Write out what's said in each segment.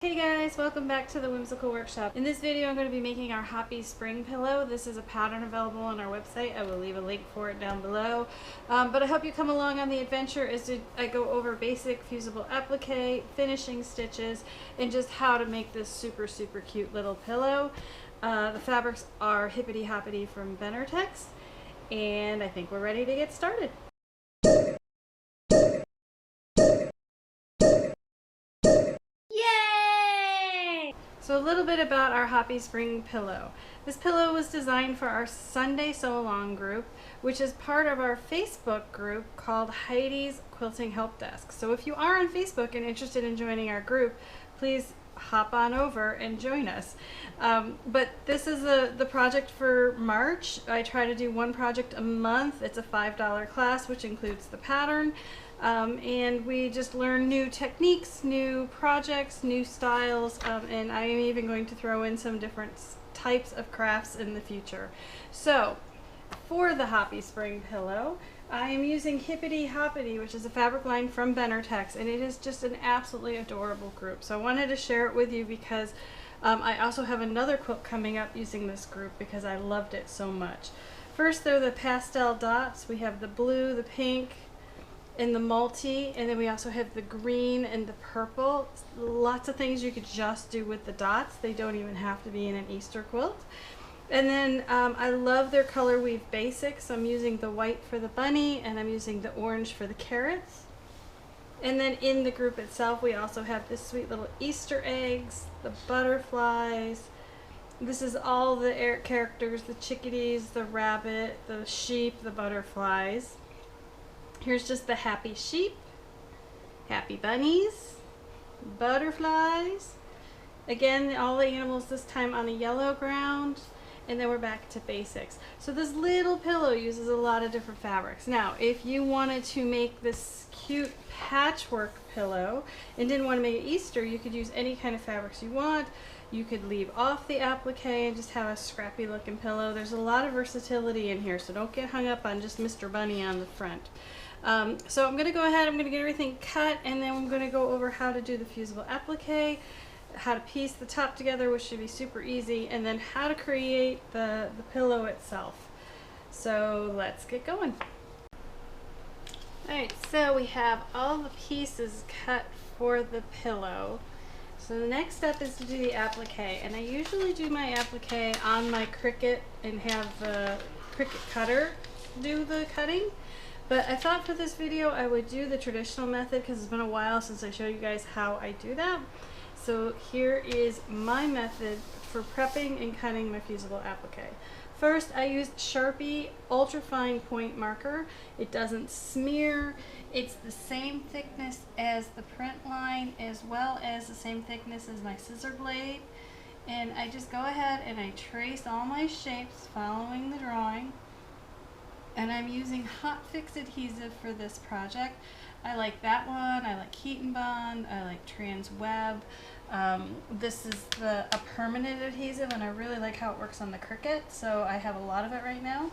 Hey guys, welcome back to the Whimsical Workshop. In this video I'm going to be making our Hoppy Spring pillow. This is a pattern available on our website. I will leave a link for it down below. But I hope you come along on the adventure as I go over basic fusible applique, finishing stitches, and just how to make this super cute little pillow. The fabrics are Hippity Hoppity from Benartex, and I think we're ready to get started. So a little bit about our Hoppy Spring pillow. This pillow was designed for our Sunday Sew Along group, which is part of our Facebook group called Heidi's Quilting Help Desk. So if you are on Facebook and interested in joining our group, please hop on over and join us. But this is the project for March. I try to do one project a month. It's a $5 class, which includes the pattern. And we just learn new techniques, new projects, new styles, and I am even going to throw in some different types of crafts in the future. So, for the Hoppy Spring pillow, I am using Hippity Hoppity, which is a fabric line from Benartex, and it is just an absolutely adorable group. So I wanted to share it with you because I also have another quilt coming up using this group because I loved it so much. First, there are the pastel dots. We have the blue, the pink, and the multi, and then we also have the green and the purple. Lots of things you could just do with the dots. They don't even have to be in an Easter quilt. And then I love their color weave basics. I'm using the white for the bunny and I'm using the orange for the carrots. And then in the group itself we also have this sweet little Easter eggs, the butterflies. This is all the characters, the chickadees, the rabbit, the sheep, the butterflies. Here's just the happy sheep, happy bunnies, butterflies. Again, all the animals this time on a yellow ground, and then we're back to basics. So this little pillow uses a lot of different fabrics. Now, if you wanted to make this cute patchwork pillow and didn't want to make it Easter, you could use any kind of fabrics you want. You could leave off the applique and just have a scrappy looking pillow. There's a lot of versatility in here, so don't get hung up on just Mr. Bunny on the front. So I'm going to go ahead, I'm going to get everything cut, and then I'm going to go over how to do the fusible applique, how to piece the top together, which should be super easy, and then how to create the pillow itself. So let's get going. Alright, so we have all the pieces cut for the pillow. So the next step is to do the applique, and I usually do my applique on my Cricut and have the Cricut cutter do the cutting. But I thought for this video I would do the traditional method because it's been a while since I showed you guys how I do that. So here is my method for prepping and cutting my fusible applique. First, I used Sharpie ultrafine point marker. It doesn't smear. It's the same thickness as the print line as well as the same thickness as my scissor blade. And I just go ahead and I trace all my shapes following the drawing. And I'm using Hot Fix adhesive for this project. I like that one, I like Heat and Bond, I like Trans Web. This is a permanent adhesive and I really like how it works on the Cricut, so I have a lot of it right now.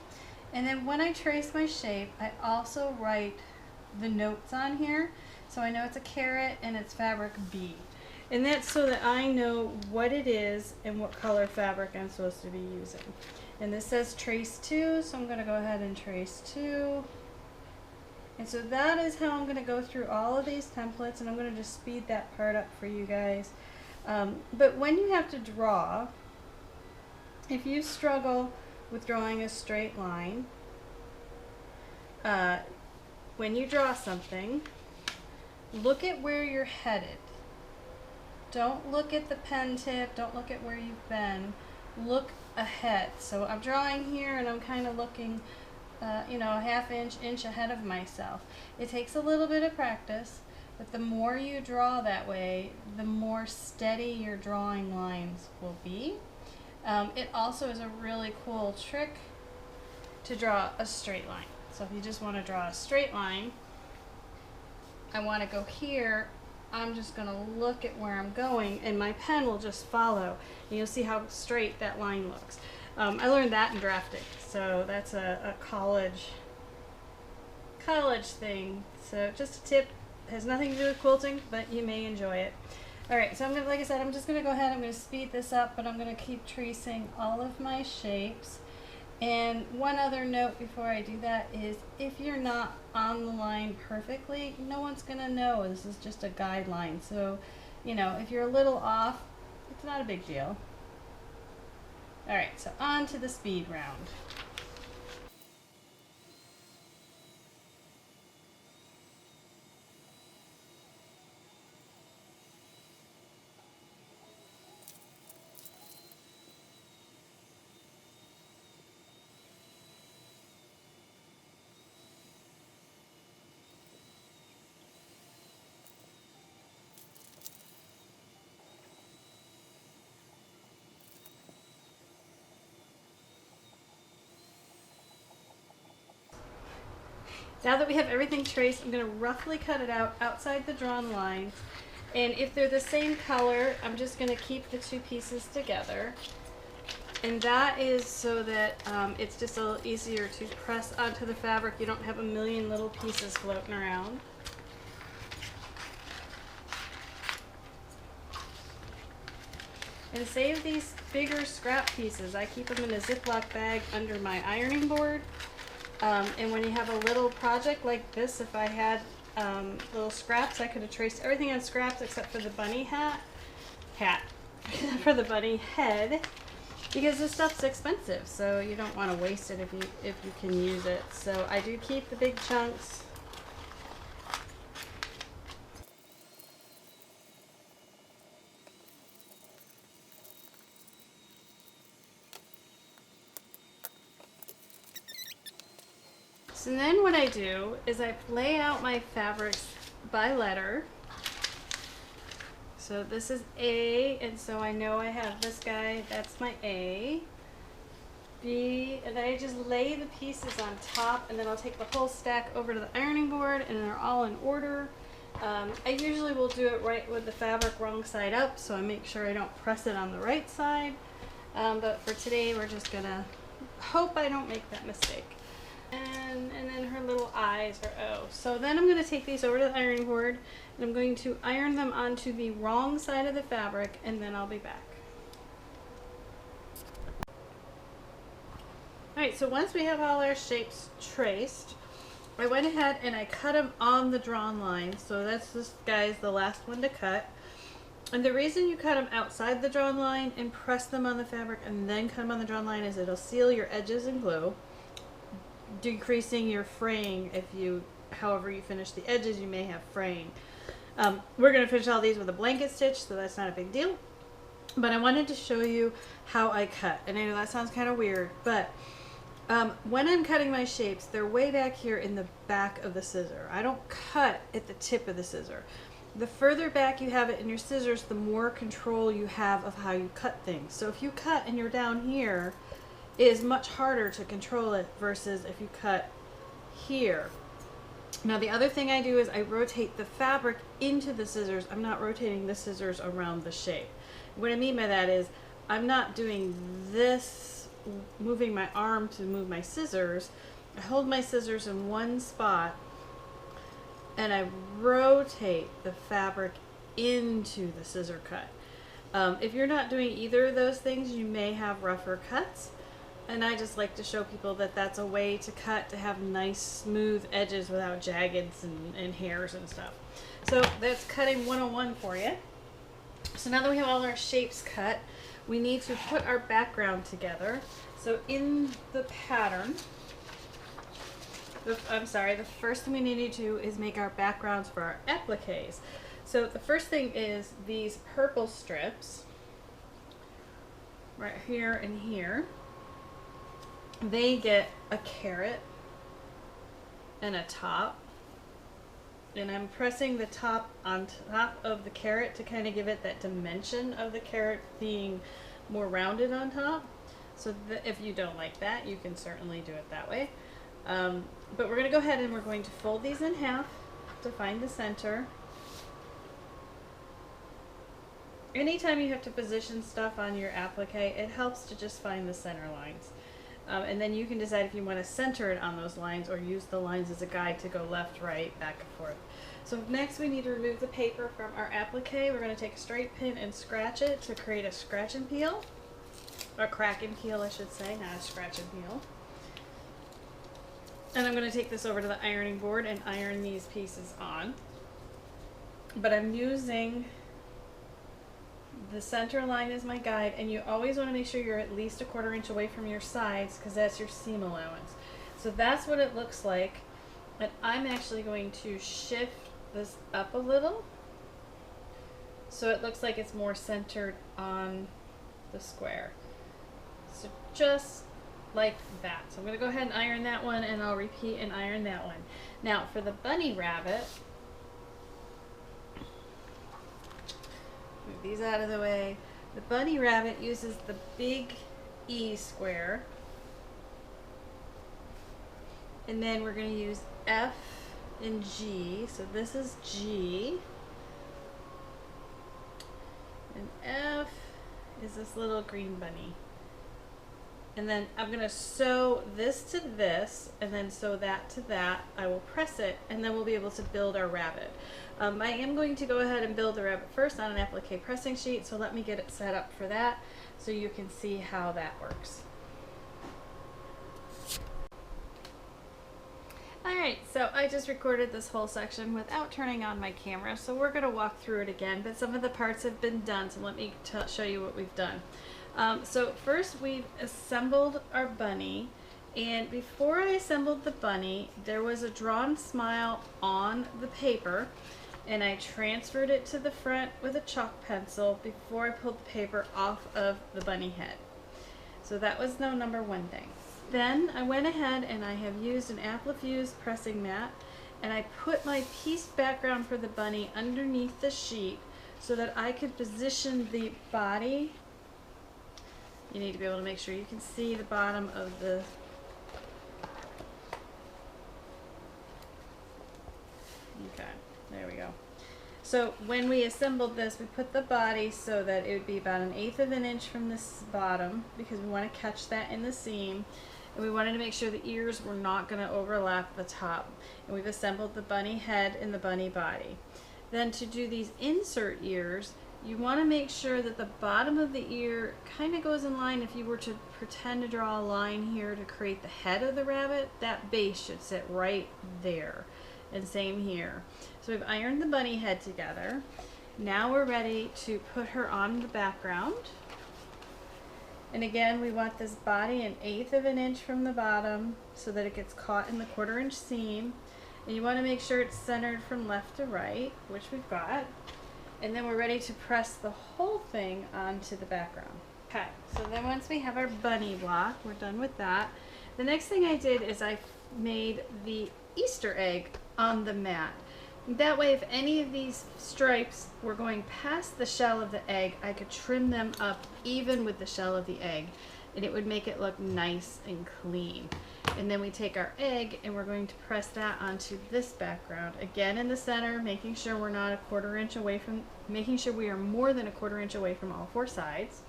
And then when I trace my shape, I also write the notes on here. So I know it's a carrot and it's fabric B. And that's so that I know what it is and what color fabric I'm supposed to be using. And this says trace 2, so I'm going to go ahead and trace 2. And so that is how I'm going to go through all of these templates, and I'm going to just speed that part up for you guys. But when you have to draw, if you struggle with drawing a straight line, when you draw something, look at where you're headed. Don't look at the pen tip, don't look at where you've been. Look ahead. So I'm drawing here and I'm kind of looking you know, a half inch ahead of myself. It takes a little bit of practice, but the more you draw that way, the more steady your drawing lines will be. It also is a really cool trick to draw a straight line. So if you just want to draw a straight line, I want to go here, I'm just going to look at where I'm going and my pen will just follow and you'll see how straight that line looks. I learned that in drafting, so that's a college thing. So just a tip, has nothing to do with quilting, but you may enjoy it. All right, so I'm gonna, like I said, I'm just gonna go ahead, I'm gonna speed this up, but I'm gonna keep tracing all of my shapes. And one other note before I do that is if you're not on the line perfectly, no one's gonna know. This is just a guideline. So, you know, if you're a little off, it's not a big deal. All right, so on to the speed round. Now that we have everything traced, I'm going to roughly cut it out outside the drawn lines. And if they're the same color, I'm just going to keep the two pieces together. And that is so that it's just a little easier to press onto the fabric. You don't have a million little pieces floating around. And to save these bigger scrap pieces, I keep them in a Ziploc bag under my ironing board. And when you have a little project like this, if I had little scraps, I could have traced everything on scraps except for the bunny hat, for the bunny head, because this stuff's expensive, so you don't want to waste it if you can use it. So I do keep the big chunks. So then what I do is I lay out my fabrics by letter. So this is A, and so I know I have this guy, that's my A. B, and I just lay the pieces on top, and then I'll take the whole stack over to the ironing board, and they're all in order. I usually will do it right with the fabric wrong side up, so I make sure I don't press it on the right side. But for today, we're just gonna hope I don't make that mistake. And then her little eyes are O. So then I'm going to take these over to the ironing board, and I'm going to iron them onto the wrong side of the fabric, and then I'll be back. Alright, so once we have all our shapes traced, I went ahead and I cut them on the drawn line. So that's this guy's the last one to cut. And the reason you cut them outside the drawn line and press them on the fabric and then cut them on the drawn line is it'll seal your edges in glue, decreasing your fraying. If you, however you finish the edges, you may have fraying. We're going to finish all these with a blanket stitch, so that's not a big deal. But I wanted to show you how I cut. And I know that sounds kind of weird, but when I'm cutting my shapes, they're way back here in the back of the scissor. I don't cut at the tip of the scissor. The further back you have it in your scissors, the more control you have of how you cut things. So if you cut and you're down here, it is much harder to control it versus if you cut here. Now the other thing I do is I rotate the fabric into the scissors. I'm not rotating the scissors around the shape. What I mean by that is I'm not doing this, moving my arm to move my scissors. I hold my scissors in one spot and I rotate the fabric into the scissor cut. If you're not doing either of those things, you may have rougher cuts. And I just like to show people that that's a way to cut, to have nice smooth edges without jaggeds and hairs and stuff. So that's cutting 101 for you. So now that we have all our shapes cut, we need to put our background together. So in the pattern, the first thing we need to do is make our backgrounds for our appliques. So the first thing is these purple strips right here and here. They get a carrot and a top, and I'm pressing the top on top of the carrot to kind of give it that dimension of the carrot being more rounded on top. So if you don't like that, you can certainly do it that way. But we're going to go ahead and we're going to fold these in half to find the center. Anytime you have to position stuff on your applique, it helps to just find the center lines. And then you can decide if you want to center it on those lines or use the lines as a guide to go left, right, back and forth. So next we need to remove the paper from our applique. We're going to take a straight pin and scratch it to create a scratch and peel. Or crack and peel, I should say, not a scratch and peel. And I'm going to take this over to the ironing board and iron these pieces on. But I'm using the center line as my guide, and you always want to make sure you're at least 1/4 inch away from your sides because that's your seam allowance. So that's what it looks like. And I'm actually going to shift this up a little so it looks like it's more centered on the square. So just like that. So I'm going to go ahead and iron that one, and I'll repeat and iron that one. Now for the bunny rabbit, move these out of the way. The bunny rabbit uses the big E square, and then we're going to use F and G. So this is G, and F is this little green bunny. And then I'm going to sew this to this, and then sew that to that. I will press it, and then we'll be able to build our rabbit. I am going to go ahead and build the rabbit first on an applique pressing sheet, so let me get it set up for that so you can see how that works. Alright, so I just recorded this whole section without turning on my camera, so we're going to walk through it again, but some of the parts have been done, so let me show you what we've done. So first we've assembled our bunny, and before I assembled the bunny, there was a drawn smile on the paper, and I transferred it to the front with a chalk pencil before I pulled the paper off of the bunny head. So that was the number one thing. Then I went ahead and I have used an Appli-fuse pressing mat, and I put my piece background for the bunny underneath the sheet so that I could position the body. You need to be able to make sure you can see the bottom of the okay, there we go. So when we assembled this, we put the body so that it would be about 1/8 of an inch from this bottom, because we want to catch that in the seam, and we wanted to make sure the ears were not going to overlap the top. And we've assembled the bunny head and the bunny body. Then to do these insert ears, you want to make sure that the bottom of the ear kind of goes in line. If you were to pretend to draw a line here to create the head of the rabbit, that base should sit right there. And same here. So we've ironed the bunny head together. Now we're ready to put her on the background. And again, we want this body 1/8 of an inch from the bottom so that it gets caught in the 1/4 inch seam. And you want to make sure it's centered from left to right, which we've got. And then we're ready to press the whole thing onto the background. Okay, so then once we have our bunny block, we're done with that. The next thing I did is I made the Easter egg on the mat. That way, if any of these stripes were going past the shell of the egg, I could trim them up even with the shell of the egg, and it would make it look nice and clean. And then we take our egg and we're going to press that onto this background, again in the center, making sure we're not 1/4 inch away from, making sure we are more than 1/4 inch away from all 4 sides.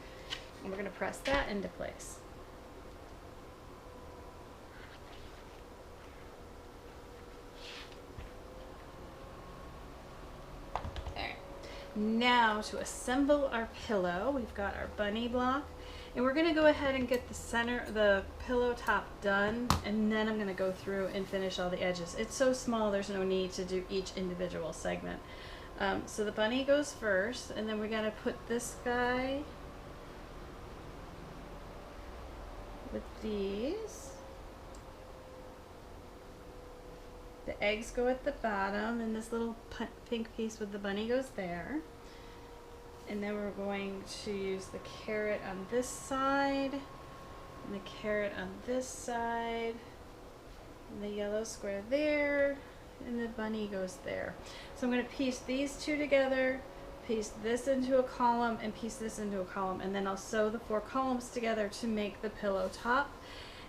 And we're going to press that into place. Now to assemble our pillow, we've got our bunny block, and we're going to go ahead and get the pillow top done, and then I'm going to go through and finish all the edges. It's so small, there's no need to do each individual segment. So the bunny goes first, and then we're going to put this guy with these. The eggs go at the bottom, and this little pink piece with the bunny goes there. And then we're going to use the carrot on this side, and the carrot on this side, and the yellow square there, and the bunny goes there. So I'm going to piece these two together, piece this into a column, and piece this into a column, and then I'll sew the 4 columns together to make the pillow top.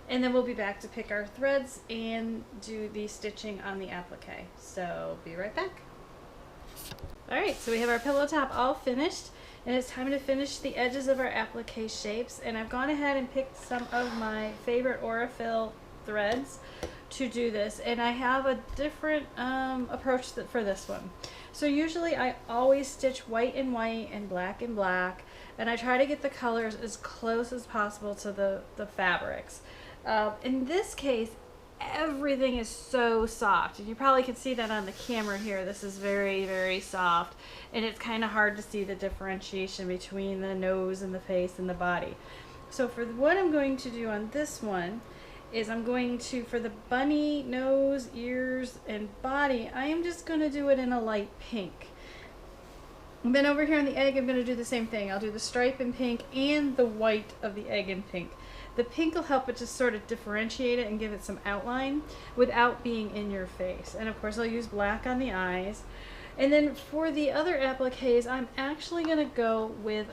And then we'll be back to pick our threads and do the stitching on the applique. So be right back. Alright, so we have our pillow top all finished, and it's time to finish the edges of our applique shapes. And I've gone ahead and picked some of my favorite Aurifil threads to do this, and I have a different approach for this one. So usually I always stitch white and white and black, and I try to get the colors as close as possible to the fabrics. In this case, everything is so soft. You probably can see that on the camera here. This is very, very soft, and it's kind of hard to see the differentiation between the nose and the face and the body. So for what I'm going to do on this one is I'm going to, for the bunny nose, ears, and body, I am just going to do it in a light pink. And then over here on the egg, I'm going to do the same thing. I'll do the stripe in pink and the white of the egg in pink. The pink will help it just sort of differentiate it and give it some outline without being in your face. And of course I'll use black on the eyes. And then for the other appliques, I'm actually going to go with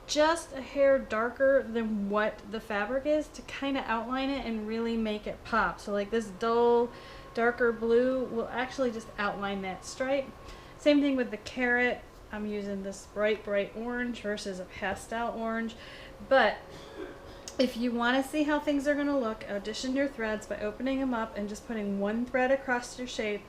just a hair darker than what the fabric is to kind of outline it and really make it pop. So like this dull, darker blue will actually just outline that stripe. Same thing with the carrot. I'm using this bright orange versus a pastel orange. But if you want to see how things are going to look, audition your threads by opening them up and just putting one thread across your shape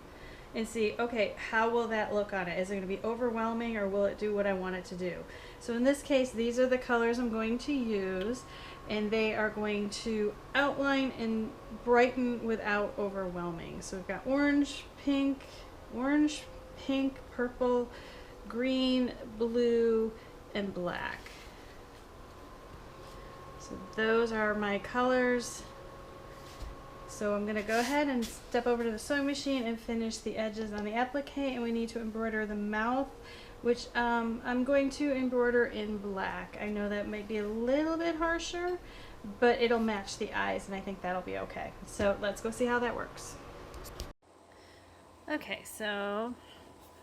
and see, okay, how will that look on it? Is it going to be overwhelming, or will it do what I want it to do? So in this case, these are the colors I'm going to use, and they are going to outline and brighten without overwhelming. So we've got orange, pink, purple, green, blue, and black. So those are my colors. So I'm going to go ahead and step over to the sewing machine and finish the edges on the applique, and we need to embroider the mouth, which I'm going to embroider in black. I know that might be a little bit harsher, but it'll match the eyes, and I think that'll be okay. So let's go see how that works. Okay, so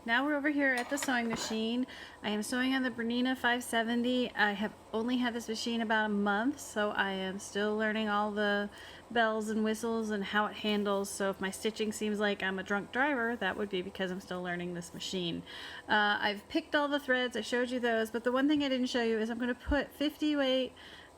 now we're over here at the sewing machine. I am sewing on the Bernina 570. I have only had this machine about a month, so I am still learning all the bells and whistles and how it handles. So if my stitching seems like I'm a drunk driver, that would be because I'm still learning this machine. I've picked all the threads, I showed you those, but the one thing I didn't show you is I'm going to put 50 weight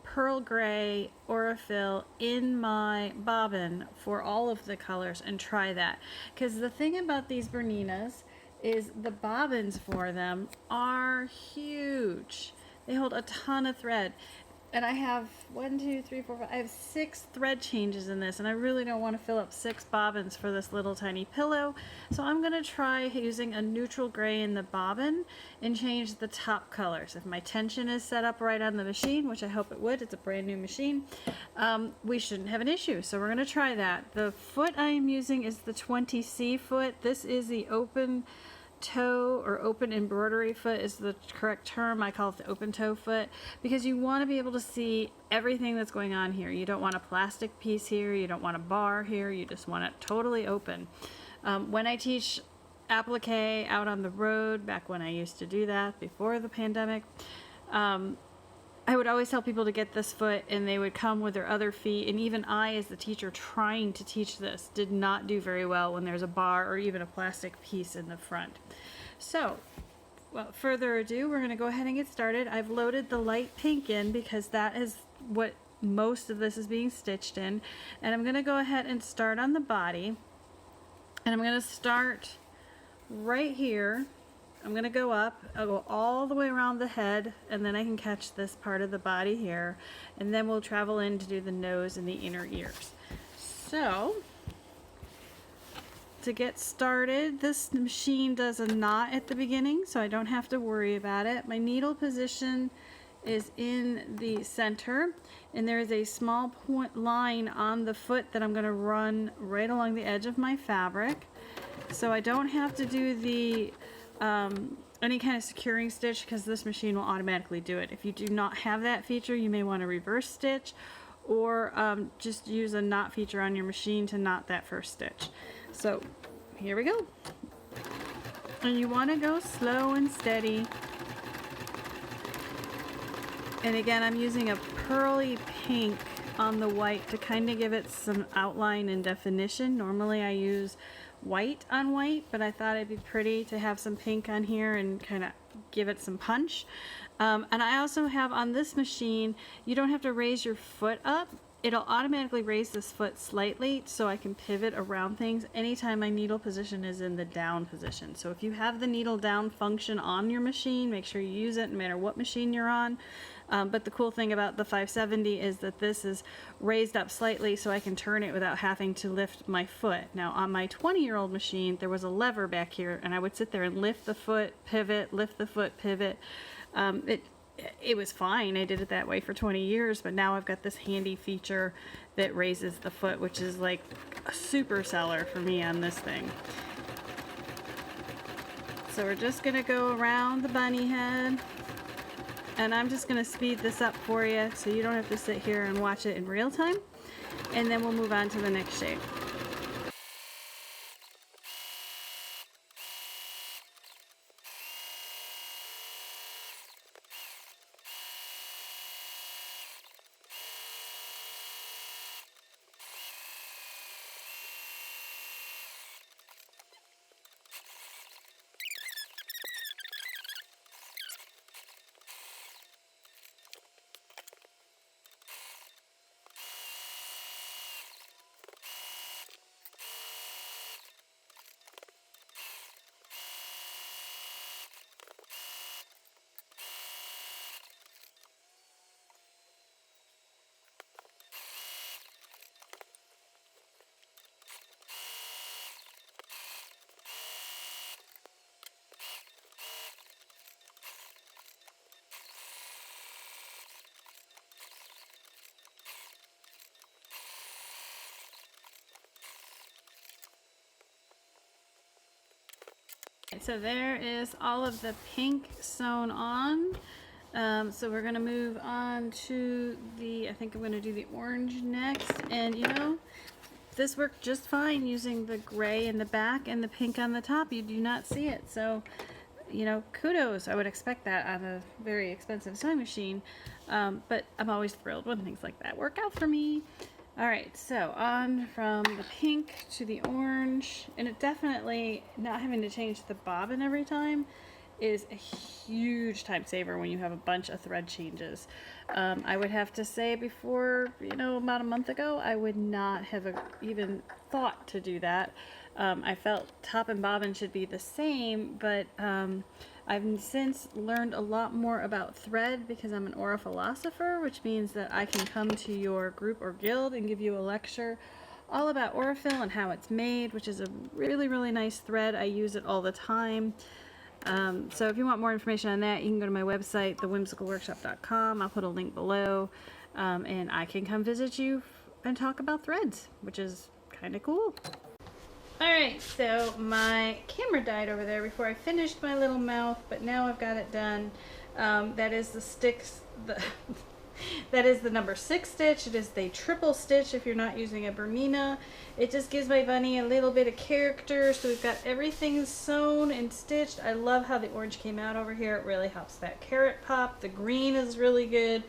pearl gray Aurifil in my bobbin for all of the colors and try that. Because the thing about these Berninas is the bobbins for them are huge. They hold a ton of thread. And I have 1, 2, 3, 4, 5, I have 6 thread changes in this, and I really don't want to fill up 6 bobbins for this little tiny pillow. So I'm going to try using a neutral gray in the bobbin and change the top colors. If my tension is set up right on the machine, which I hope it would, it's a brand new machine, we shouldn't have an issue. So we're going to try that. The foot I am using is the 20C foot. This is the open toe, or open embroidery foot is the correct term. I call it the open toe foot, because you want to be able to see everything that's going on here. You don't want a plastic piece here, you don't want a bar here, you just want it totally open. When I teach applique out on the road, back when I used to do that before the pandemic, I would always tell people to get this foot, and they would come with their other feet, and even I, as the teacher trying to teach this, did not do very well when there's a bar or even a plastic piece in the front. So, without further ado, we're going to go ahead and get started. I've loaded the light pink in because that is what most of this is being stitched in, and I'm going to go ahead and start on the body, and I'm going to start right here. I'm going to go up, I'll go all the way around the head, and then I can catch this part of the body here, and then we'll travel in to do the nose and the inner ears. So, to get started, this machine does a knot at the beginning, so I don't have to worry about it. My needle position is in the center, and there is a small point line on the foot that I'm going to run right along the edge of my fabric. So I don't have to do the any kind of securing stitch, because this machine will automatically do it. If you do not have that feature, you may want to reverse stitch, or just use a knot feature on your machine to knot that first stitch. So here we go. And you want to go slow and steady. And again, I'm using a pearly pink on the white to kind of give it some outline and definition. Normally I use white on white, but I thought it'd be pretty to have some pink on here and kind of give it some punch. And I also have on this machine, you don't have to raise your foot up. it'll automatically raise this foot slightly so I can pivot around things anytime my needle position is in the down position. So if you have the needle down function on your machine, make sure you use it no matter what machine you're on. But the cool thing about the 570 is that this is raised up slightly so I can turn it without having to lift my foot. Now on my 20-year-old machine, there was a lever back here, and I would sit there and lift the foot, pivot, lift the foot, pivot. It was fine. I did it that way for 20 years, but now I've got this handy feature that raises the foot, which is like a super seller for me on this thing. So we're just going to go around the bunny head, and I'm just going to speed this up for you so you don't have to sit here and watch it in real time, and then we'll move on to the next shape. So there is all of the pink sewn on. So we're going to move on to the, I think I'm going to do the orange next. And you know, this worked just fine using the gray in the back and the pink on the top. You do not see it. So, you know, kudos. I would expect that on a very expensive sewing machine. But I'm always thrilled when things like that work out for me. Alright, so on from the pink to the orange, and it definitely, not having to change the bobbin every time is a huge time saver when you have a bunch of thread changes. I would have to say before, you know, about a month ago, I would not have even thought to do that. I felt top and bobbin should be the same, but I've since learned a lot more about thread because I'm an Aurifilosopher, which means that I can come to your group or guild and give you a lecture all about Aurifil and how it's made, which is a really, really nice thread. I use it all the time. So if you want more information on that, you can go to my website, thewhimsicalworkshop.com. I'll put a link below, and I can come visit you and talk about threads, which is kind of cool. Alright, so my camera died over there before I finished my little mouth, but now I've got it done. That is the sticks, that is the number 6 stitch. It is the triple stitch if you're not using a Bernina. It just gives my bunny a little bit of character. So we've got everything sewn and stitched. I love how the orange came out over here. It really helps that carrot pop. The green is really good.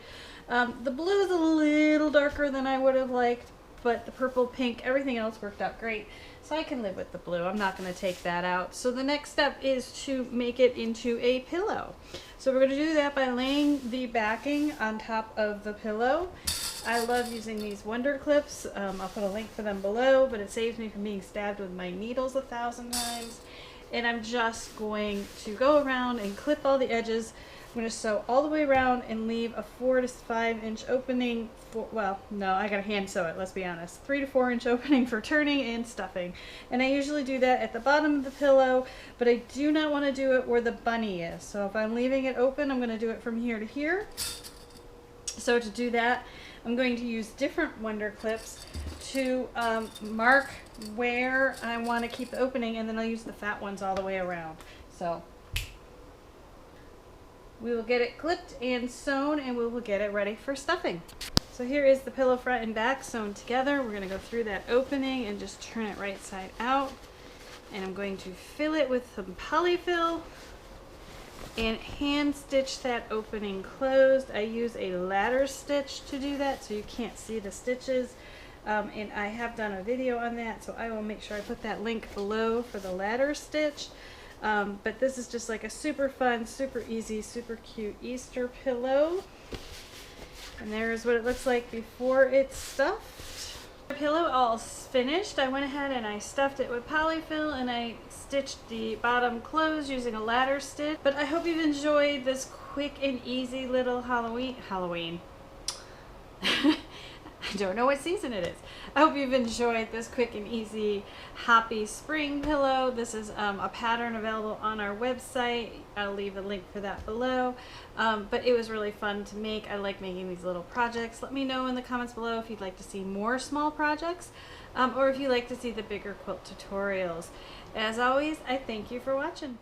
The blue is a little darker than I would have liked, but the purple, pink, everything else worked out great. So I can live with the blue. I'm not going to take that out. So the next step is to make it into a pillow. So we're going to do that by laying the backing on top of the pillow. I love using these Wonder Clips. I'll put a link for them below, but it saves me from being stabbed with my needles 1,000 times. And I'm just going to go around and clip all the edges. I'm going to sew all the way around and leave a 4 to 5 inch opening for, well, no, I gotta hand sew it, let's be honest. 3 to 4 inch opening for turning and stuffing. And I usually do that at the bottom of the pillow, but I do not want to do it where the bunny is. So if I'm leaving it open, I'm going to do it from here to here. So to do that, I'm going to use different Wonder Clips to mark where I want to keep the opening, and then I'll use the fat ones all the way around. So we will get it clipped and sewn, and we will get it ready for stuffing. So here is the pillow front and back sewn together. We're going to go through that opening and just turn it right side out. And I'm going to fill it with some polyfill and hand stitch that opening closed. I use a ladder stitch to do that so you can't see the stitches. And I have done a video on that, so I will make sure I put that link below for the ladder stitch. But this is just like a super fun, super easy, super cute Easter pillow. And there's what it looks like before it's stuffed. The pillow all finished. I went ahead and I stuffed it with polyfill and I stitched the bottom closed using a ladder stitch. But I hope you've enjoyed this quick and easy little Halloween. I don't know what season it is. I hope you've enjoyed this quick and easy Hoppy Spring pillow. This is a pattern available on our website. I'll leave a link for that below. But it was really fun to make. I like making these little projects. Let me know in the comments below if you'd like to see more small projects or if you'd like to see the bigger quilt tutorials. As always, I thank you for watching.